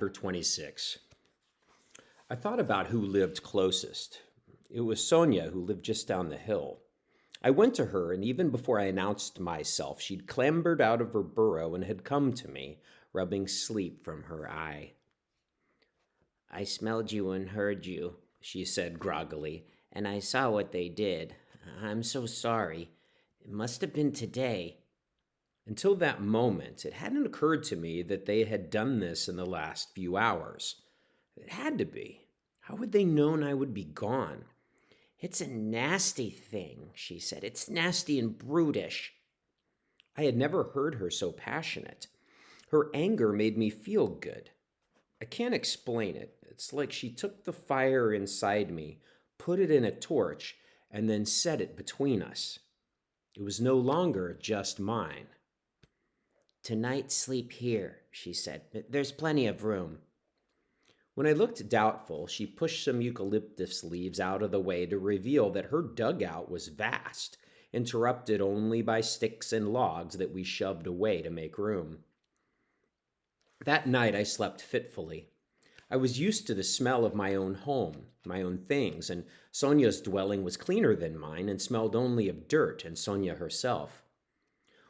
Chapter 26. I thought about who lived closest. It was Sonia, who lived just down the hill. I went to her, and even before I announced myself, she'd clambered out of her burrow and had come to me, rubbing sleep from her eye. "I smelled you and heard you," she said groggily, "and I saw what they did. I'm so sorry. It must have been today." Until that moment, it hadn't occurred to me that they had done this in the last few hours. It had to be. How had they known I would be gone? "It's a nasty thing," she said. "It's nasty and brutish." I had never heard her so passionate. Her anger made me feel good. I can't explain it. It's like she took the fire inside me, put it in a torch, and then set it between us. It was no longer just mine. "Tonight sleep here," she said. "There's plenty of room." When I looked doubtful, she pushed some eucalyptus leaves out of the way to reveal that her dugout was vast, interrupted only by sticks and logs that we shoved away to make room. That night I slept fitfully. I was used to the smell of my own home, my own things, and Sonia's dwelling was cleaner than mine and smelled only of dirt and Sonia herself.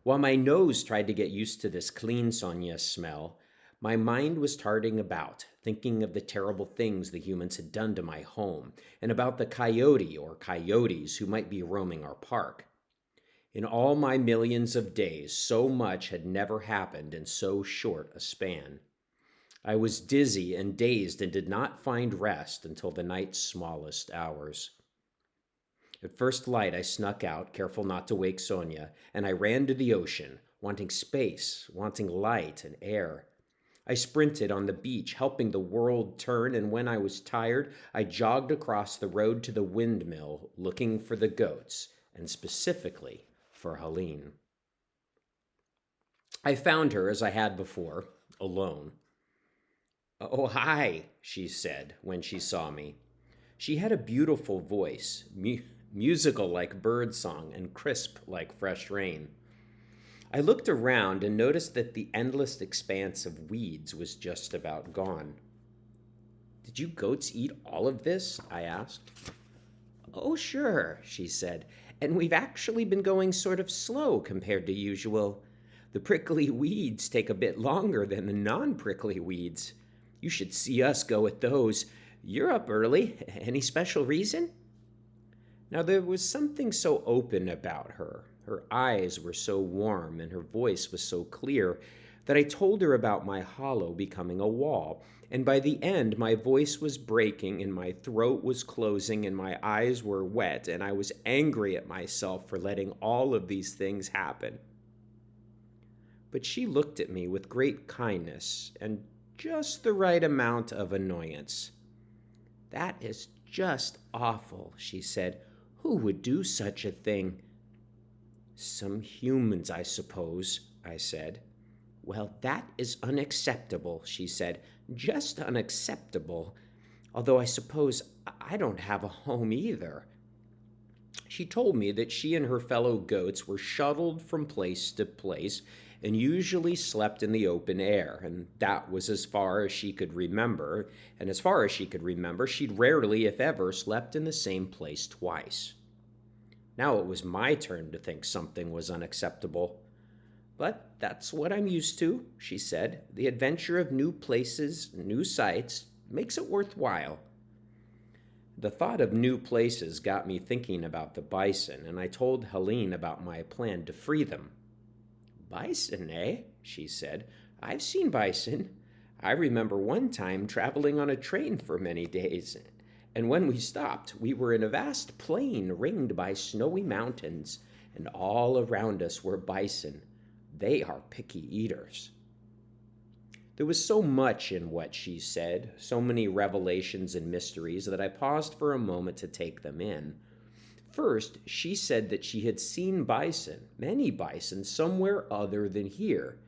While my nose tried to get used to this clean Sonia smell, my mind was darting about, thinking of the terrible things the humans had done to my home, and about the coyote or coyotes who might be roaming our park. In all my millions of days, so much had never happened in so short a span. I was dizzy and dazed and did not find rest until the night's smallest hours. At first light, I snuck out, careful not to wake Sonia, and I ran to the ocean, wanting space, wanting light and air. I sprinted on the beach, helping the world turn, and when I was tired, I jogged across the road to the windmill, looking for the goats, and specifically for Helen. I found her, as I had before, alone. "Oh, hi," she said when she saw me. She had a beautiful voice, musical like birdsong and crisp like fresh rain. I looked around and noticed that the endless expanse of weeds was just about gone. "Did you goats eat all of this?" I asked. "Oh, sure," she said, "and we've actually been going sort of slow compared to usual. The prickly weeds take a bit longer than the non-prickly weeds. You should see us go at those. You're up early. Any special reason?" Now, there was something so open about her. Her eyes were so warm and her voice was so clear that I told her about my hollow becoming a wall. And by the end, my voice was breaking and my throat was closing and my eyes were wet, and I was angry at myself for letting all of these things happen. But she looked at me with great kindness and just the right amount of annoyance. "That is just awful," she said. "Who would do such a thing?" "Some humans, I suppose," I said. "Well, that is unacceptable," she said. "Just unacceptable. Although I suppose I don't have a home either." She told me that she and her fellow goats were shuttled from place to place and usually slept in the open air, and that was as far as she could remember, and as far as she could remember, she'd rarely, if ever, slept in the same place twice. Now it was my turn to think something was unacceptable. "But that's what I'm used to," she said. "The adventure of new places, new sights, makes it worthwhile." The thought of new places got me thinking about the bison, and I told Helen about my plan to free them. "Bison, eh?" she said. "I've seen bison. I remember one time traveling on a train for many days, and when we stopped, we were in a vast plain ringed by snowy mountains, and all around us were bison. They are picky eaters." There was so much in what she said, so many revelations and mysteries, that I paused for a moment to take them in. First, she said that she had seen bison, many bison, somewhere other than here,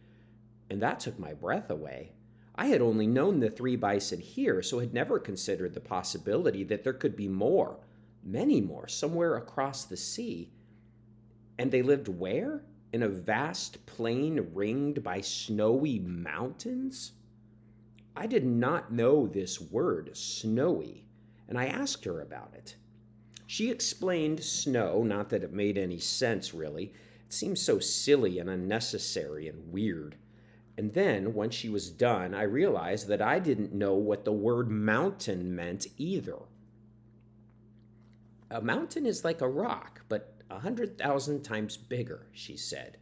and that took my breath away. I had only known the 3 bison here, so had never considered the possibility that there could be more, many more, somewhere across the sea. And they lived where? In a vast plain ringed by snowy mountains? I did not know this word, snowy, and I asked her about it. She explained snow, not that it made any sense, really. It seemed so silly and unnecessary and weird. And then, once she was done, I realized that I didn't know what the word mountain meant either. A mountain is like a rock, but 100,000 times bigger, she said.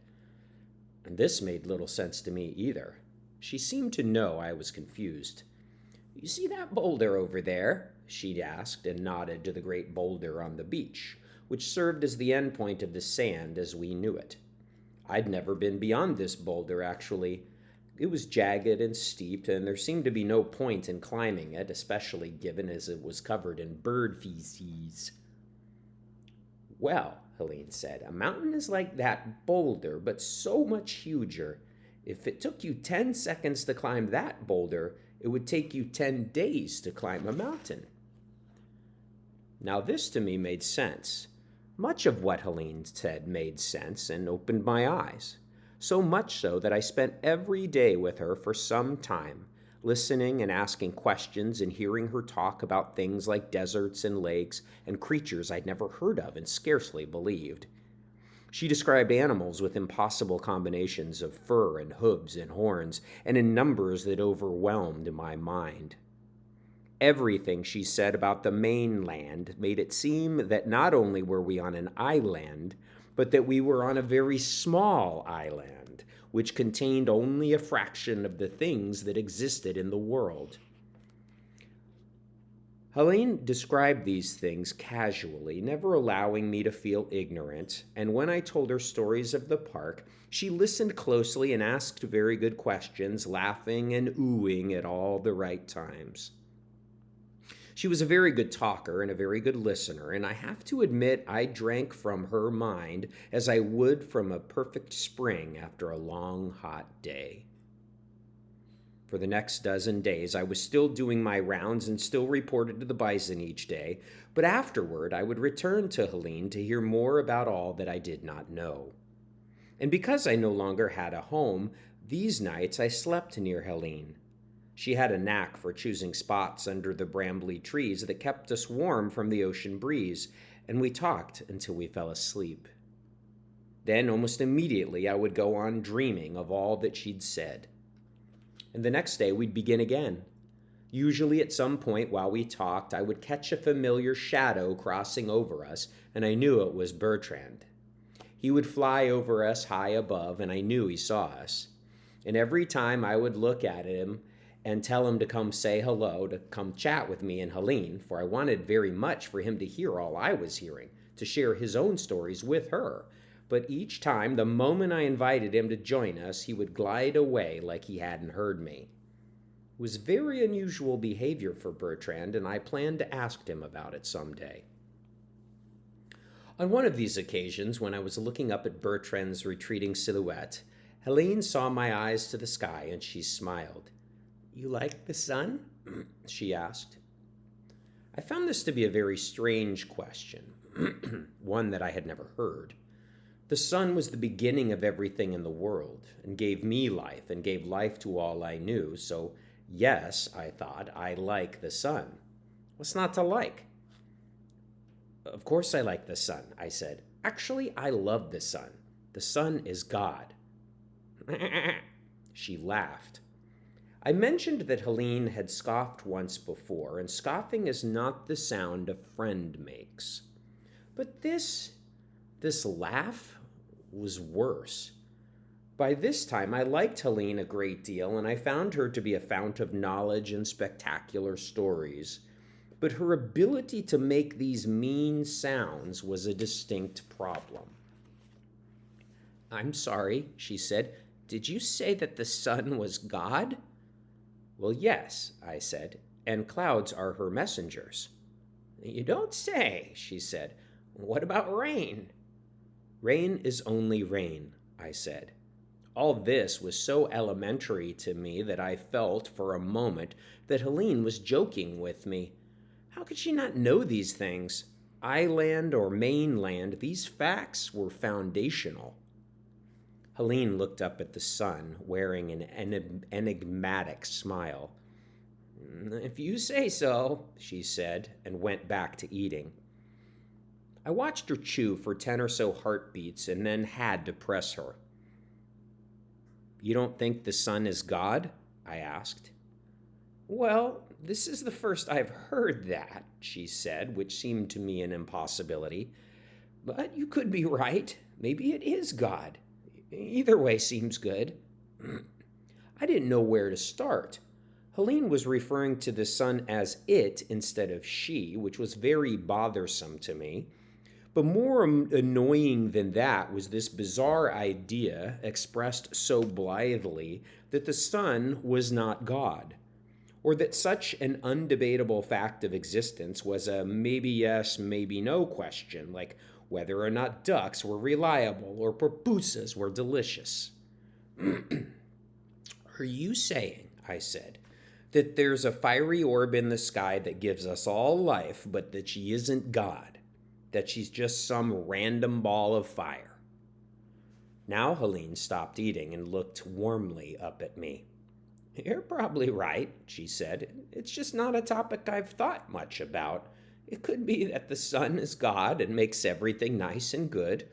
And this made little sense to me either. She seemed to know I was confused. "You see that boulder over there?" she asked, and nodded to the great boulder on the beach, which served as the end point of the sand as we knew it. I'd never been beyond this boulder, actually. It was jagged and steep, and there seemed to be no point in climbing it, especially given as it was covered in bird feces. "Well," Helene said, "a mountain is like that boulder, but so much huger. If it took you 10 seconds to climb that boulder, it would take you 10 days to climb a mountain." Now this to me made sense. Much of what Helene said made sense and opened my eyes. So much so that I spent every day with her for some time, listening and asking questions and hearing her talk about things like deserts and lakes and creatures I'd never heard of and scarcely believed. She described animals with impossible combinations of fur and hooves and horns, and in numbers that overwhelmed my mind. Everything she said about the mainland made it seem that not only were we on an island, but that we were on a very small island, which contained only a fraction of the things that existed in the world. Helene described these things casually, never allowing me to feel ignorant, and when I told her stories of the park, she listened closely and asked very good questions, laughing and oohing at all the right times. She was a very good talker and a very good listener, and I have to admit I drank from her mind as I would from a perfect spring after a long, hot day. For the next dozen days, I was still doing my rounds and still reported to the bison each day, but afterward I would return to Helene to hear more about all that I did not know. And because I no longer had a home, these nights I slept near Helene. She had a knack for choosing spots under the brambly trees that kept us warm from the ocean breeze, and we talked until we fell asleep. Then, almost immediately, I would go on dreaming of all that she'd said. And the next day we'd begin again. Usually at some point while we talked, I would catch a familiar shadow crossing over us, and I knew it was Bertrand. He would fly over us high above, and I knew he saw us. And every time I would look at him and tell him to come say hello, to come chat with me and Helene, for I wanted very much for him to hear all I was hearing, to share his own stories with her. But each time, the moment I invited him to join us, he would glide away like he hadn't heard me. It was very unusual behavior for Bertrand, and I planned to ask him about it someday. On one of these occasions, when I was looking up at Bertrand's retreating silhouette, Helene saw my eyes to the sky, and she smiled. "You like the sun?" she asked. I found this to be a very strange question, one that I had never heard. The sun was the beginning of everything in the world, and gave me life, and gave life to all I knew, so yes, I thought, I like the sun. What's not to like? "Of course I like the sun," I said. "Actually, I love the sun. The sun is God." She laughed. I mentioned that Helene had scoffed once before, and scoffing is not the sound a friend makes. But this laugh was worse. By this time, I liked Helene a great deal, and I found her to be a fount of knowledge and spectacular stories. But her ability to make these mean sounds was a distinct problem. "I'm sorry," she said. "Did you say that the sun was God?" "Well, yes," I said, "and clouds are her messengers." "You don't say," she said. "What about rain?" "Rain is only rain," I said. All this was so elementary to me that I felt for a moment that Helene was joking with me. How could she not know these things? Island or mainland, these facts were foundational. Helene looked up at the sun, wearing an enigmatic smile. If you say so, she said, and went back to eating. I watched her chew for 10 or so heartbeats and then had to press her. You don't think the sun is God? I asked. Well, this is the first I've heard that, she said, which seemed to me an impossibility. But you could be right. Maybe it is God. Either way seems good. I didn't know where to start. Helen was referring to the sun as it instead of she, which was very bothersome to me. But more annoying than that was this bizarre idea, expressed so blithely, that the sun was not God, or that such an undebatable fact of existence was a maybe yes, maybe no question, like whether or not ducks were reliable or pupusas were delicious. Are you saying, I said, that there's a fiery orb in the sky that gives us all life, but that she isn't God? That she's just some random ball of fire? Now Helen stopped eating and looked warmly up at me. You're probably right, she said. It's just not a topic I've thought much about. It could be that the sun is God and makes everything nice and good.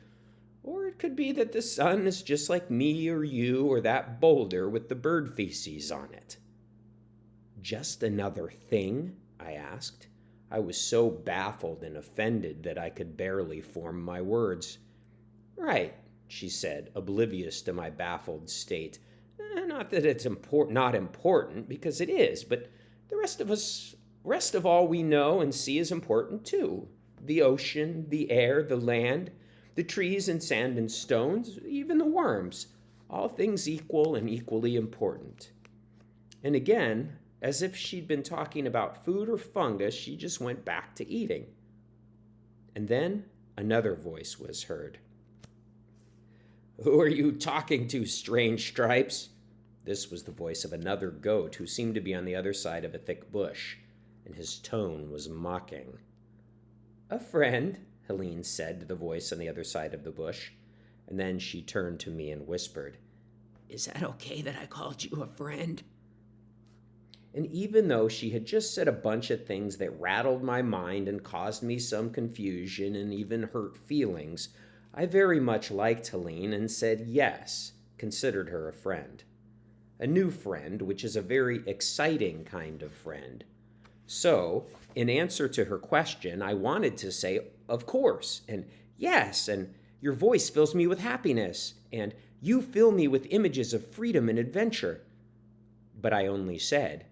Or it could be that the sun is just like me or you or that boulder with the bird feces on it. Just another thing? I asked. I was so baffled and offended that I could barely form my words. Right, she said, oblivious to my baffled state. Not that it's not important, because it is, but the rest of all we know and see is important too. The ocean, the air, the land, the trees and sand and stones, even the worms, all things equal and equally important. And again, as if she'd been talking about food or fungus, she just went back to eating. And then another voice was heard. Who are you talking to, strange stripes? This was the voice of another goat who seemed to be on the other side of a thick bush, and his tone was mocking. A friend, Helen said to the voice on the other side of the bush, and then she turned to me and whispered, Is that okay that I called you a friend? And even though she had just said a bunch of things that rattled my mind and caused me some confusion and even hurt feelings, I very much liked Helen and said yes, considered her a friend. A new friend, which is a very exciting kind of friend. So, in answer to her question, I wanted to say, of course, and yes, and your voice fills me with happiness, and you fill me with images of freedom and adventure. But I only said,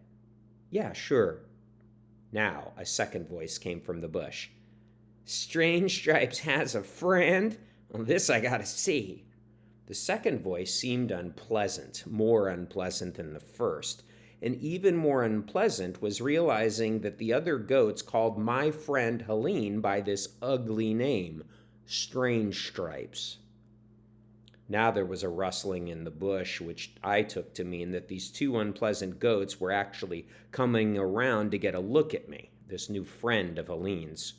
yeah, sure. Now, a second voice came from the bush. Strange Stripes has a friend? Well, this I gotta see. The second voice seemed unpleasant, more unpleasant than the first, and even more unpleasant was realizing that the other goats called my friend Helen by this ugly name, Strange Stripes. Now there was a rustling in the bush, which I took to mean that these two unpleasant goats were actually coming around to get a look at me, this new friend of Helen's.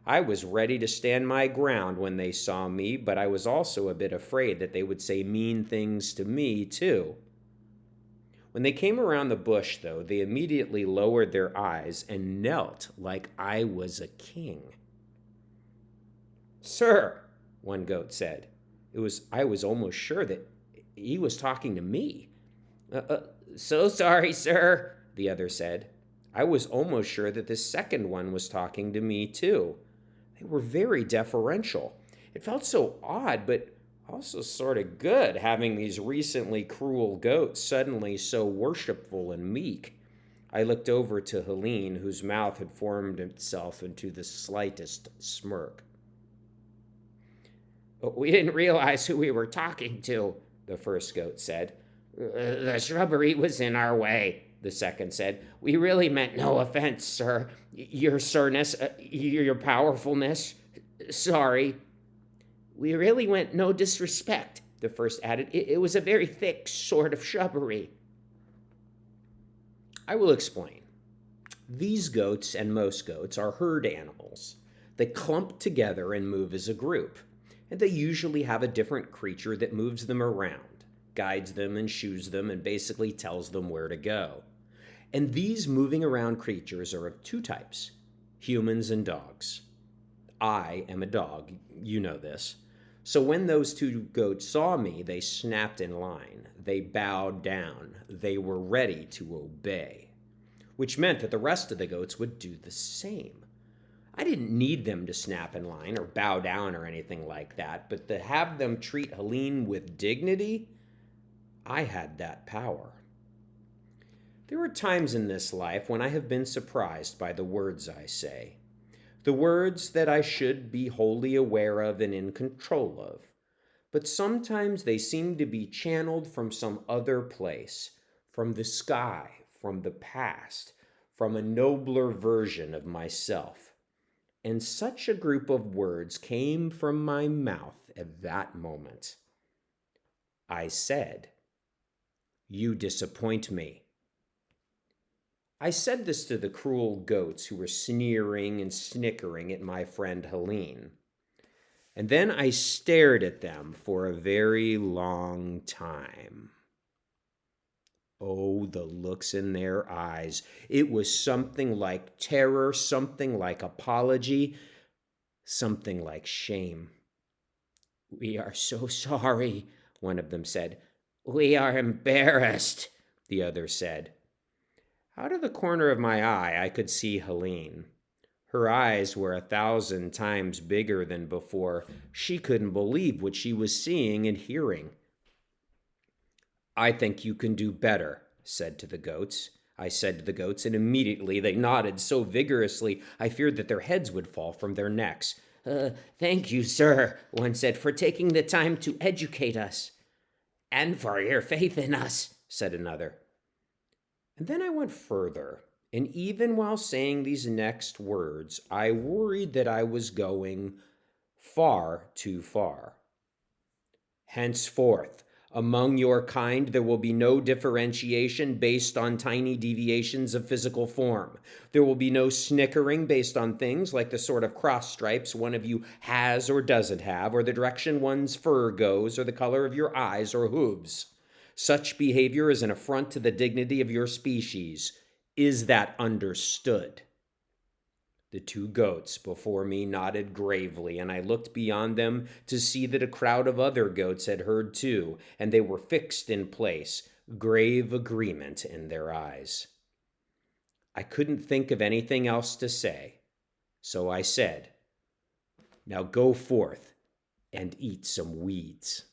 I was ready to stand my ground when they saw me, but I was also a bit afraid that they would say mean things to me, too. When they came around the bush, though, they immediately lowered their eyes and knelt like I was a king. Sir, one goat said. I was almost sure that he was talking to me. So sorry, sir, the other said. I was almost sure that the second one was talking to me, too. They were very deferential. It felt so odd, but also sort of good, having these recently cruel goats suddenly so worshipful and meek. I looked over to Helen, whose mouth had formed itself into the slightest smirk. We didn't realize who we were talking to, the first goat said. The shrubbery was in our way, the second said. We really meant no offense, sir. Your sirness, your powerfulness. Sorry. We really meant no disrespect, the first added. It was a very thick sort of shrubbery. I will explain. These goats and most goats are herd animals. They clump together and move as a group. And they usually have a different creature that moves them around, guides them and shoes them, and basically tells them where to go. And these moving around creatures are of two types, humans and dogs. I am a dog, you know this. So when those two goats saw me, they snapped in line. They bowed down. They were ready to obey, which meant that the rest of the goats would do the same. I didn't need them to snap in line or bow down or anything like that, but to have them treat Helen with dignity, I had that power. There are times in this life when I have been surprised by the words I say, the words that I should be wholly aware of and in control of, but sometimes they seem to be channeled from some other place, from the sky, from the past, from a nobler version of myself. And such a group of words came from my mouth at that moment. I said, "You disappoint me." I said this to the cruel goats who were sneering and snickering at my friend Helen. And then I stared at them for a very long time. Oh, the looks in their eyes. It was something like terror, something like apology, something like shame. "We are so sorry," one of them said. "We are embarrassed," the other said. Out of the corner of my eye, I could see Helen. Her eyes were 1,000 times bigger than before. She couldn't believe what she was seeing and hearing. "I think you can do better," I said to the goats, and immediately they nodded so vigorously I feared that their heads would fall from their necks. "Thank you, sir," one said, "for taking the time to educate us." "And for your faith in us," said another. And then I went further, and even while saying these next words, I worried that I was going far too far. "Henceforth, among your kind, there will be no differentiation based on tiny deviations of physical form. There will be no snickering based on things like the sort of cross stripes one of you has or doesn't have, or the direction one's fur goes, or the color of your eyes or hooves. Such behavior is an affront to the dignity of your species. Is that understood?" The two goats before me nodded gravely, and I looked beyond them to see that a crowd of other goats had heard too, and they were fixed in place, grave agreement in their eyes. I couldn't think of anything else to say, so I said, "Now go forth and eat some weeds."